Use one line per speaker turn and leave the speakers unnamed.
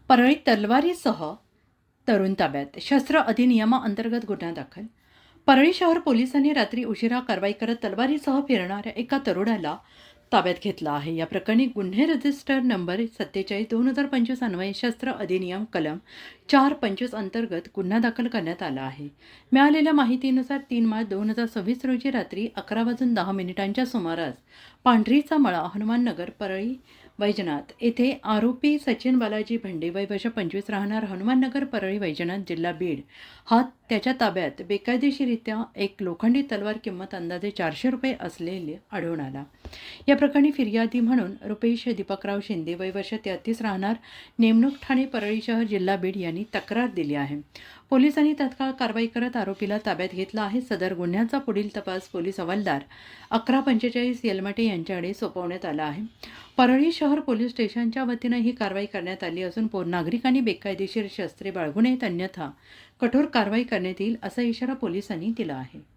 परळीत तलवारीसह तरुण ताब्यात. शस्त्र अधिनियमाअंतर्गत गुन्हा दाखल. परळी शहर पोलिसांनी रात्री उशिरा कारवाई करत तलवारीसह फिरणाऱ्या एका तरुणाला ताब्यात घेतला आहे. या प्रकरणी गुन्हे रजिस्टर नंबर 47/2025 अन्वये शस्त्र अधिनियम कलम 425 अंतर्गत गुन्हा दाखल करण्यात आला आहे. मिळालेल्या माहितीनुसार 3 मार्च 2026 रोजी रात्री 11:10 सुमारास पांढरीचा मळा, हनुमाननगर, परळी वैजनाथ येथे आरोपी सचिन बालाजी भेंडे वय वर्ष 25 राहणार हनुमाननगर, परळी वैजनाथ, जिल्हा बीड हा त्याच्या ताब्यात बेकायदेशीरित्या एक लोखंडी तलवार किंमत अंदाजे 400 रुपये असलेले आढळून आला. या प्रकरणी फिर्यादी म्हणून रुपेश दीपकराव शिंदे वय वर्ष 33 राहणार नेमणूक ठाणे, परळी शहर, जिल्हा बीड यांनी तक्रार दिली आहे. पोलिसांनी तत्काळ कारवाई करत आरोपीला ताब्यात घेतला आहे. सदर गुन्ह्याचा पुढील तपास पोलीस हवालदार 1145 येलमटे यांच्याकडे सोपवण्यात आला आहे. परळी शहर पोलीस स्टेशनच्या वतीनं ही कारवाई करण्यात आली असून नागरिकांनी बेकायदेशीर शस्त्रे बाळगू नयेत, अन्यथा कठोर कारवाई करण्यात येईल असा इशारा पोलिसांनी दिला आहे.